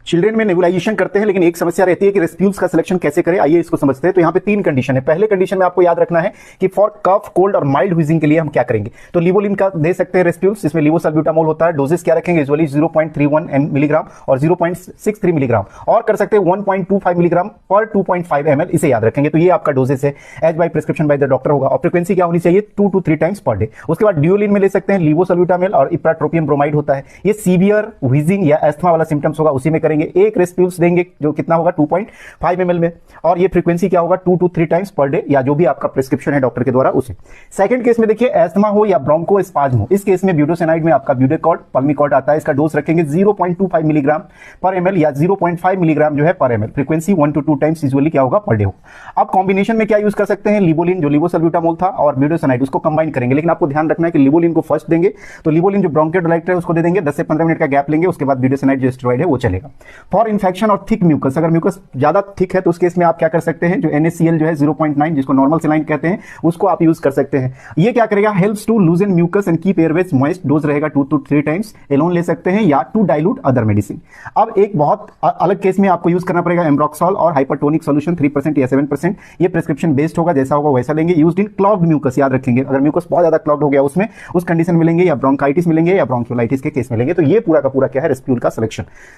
Children में nebulisation करते हैं, लेकिन एक समस्या रहती है कि रेस्प्यूल्स का सिलेक्शन कैसे करें। आइए इसको समझते हैं। तो यहाँ पे 3 कंडीशन है। पहले कंडीशन में आपको याद रखना है कि फॉर कफ, कोल्ड और माइल्ड व्हीजिंग के लिए हम क्या करेंगे। तो लिवोलिन का दे सकते हैं रेस्प्यूल्स, इसमें लिवोसल्ब्यूटामोल होता है। डोजेस क्या रखेंगे, यूजुअली 0.31 मिलीग्राम और 0.63 मिलीग्राम, और कर सकते हैं 1.25 मिलीग्राम पर 2.5 ml, इसे याद रखेंगे। तो ये आपका डोजेस है, as by prescription by the doctor होगा। और फ्रीक्वेंसी क्या होनी चाहिए, 2 to 3 टाइम्स पर डे। उसके बाद ड्यूलिन में ले सकते हैं लिवोसल्ब्यूटामोल और इप्राट्रोपियम ब्रोमाइड होता है। ये सीवियर व्हीजिंग या एस्थमा वाला सिम्टम्स होगा, उसी में करेंगे। एक रेस्प्यूल्स देंगे जो कितना होगा 2.5 ml में, और ये फ्रीक्वेंसी क्या होगा 2 to 3 टाइम्स पर डे, या जो भी आपका प्रिस्क्रिप्शन है डॉक्टर के द्वारा उसे। सेकंड केस में देखिए, एस्थमा हो या ब्रोंको स्पाज्म हो, इस केस में ब्यूटोसाइनाइड में आपका ब्यूडेकॉर्ड, पल्मीकॉर्ड आता है। इसका डोज रखेंगे 0.25 मिलीग्राम पर ml या 0.5 मिलीग्राम जो है पर ml। Frequency 1 to 2 times usually क्या होगा पर डे हो। अब कॉम्बिनेशन में क्या यूज कर सकते हैं, लिवोलिन जो लिवोसल्ब्यूटामोल था और ब्यूटोसाइनाइड, उसको कंबाइन करेंगे। लेकिन आपको ध्यान रखना है कि लिवोलिन को फर्स्ट देंगे, तो लिवोलिन जो ब्रोंकियोडायलेक्टर है उसको दे देंगे, 10 से 15 मिनट का गैप लेंगे, उसके बाद ब्यूटोसाइनाइड जो स्टेरॉइड है वो चलेगा। फॉर इन्फेक्शन और थिक म्यूकस, अगर म्यूकस ज्यादा थिक है तो उस केस में आप क्या कर सकते हैं, जो NaCl जो है 0.9, जिसको नॉर्मल सेलाइन कहते हैं, उसको आप यूज कर सकते हैं। ये क्या करेगा, helps to loosen mucus and keep airways moist. Dose रहेगा 2 to 3 टाइम्स, एलोन ले सकते हैं या टू डाइल्यूट अदर मेडिसिन। अब एक बहुत अलग केस में आपको यूज करना पड़ेगा एम्ब्रोक्सॉल और हाइपरटोनिक सॉल्यूशन 3% या 7%। ये प्रिस्क्रिप्शन बेस्ड होगा, जैसा होगा वैसा लेंगे। यूज्ड इन क्लॉग्ड म्यूकस, याद रखेंगे, अगर म्यूकस बहुत ज्यादा क्लॉग्ड हो गया उसमें, उस कंडीशन में लेंगे, या ब्रोंकाइटिस मिलेंगे या ब्रोंकियोलाइटिस के केस में लेंगे। तो ये पूरा का पूरा क्या है, रेस्प्यूल का सिलेक्शन।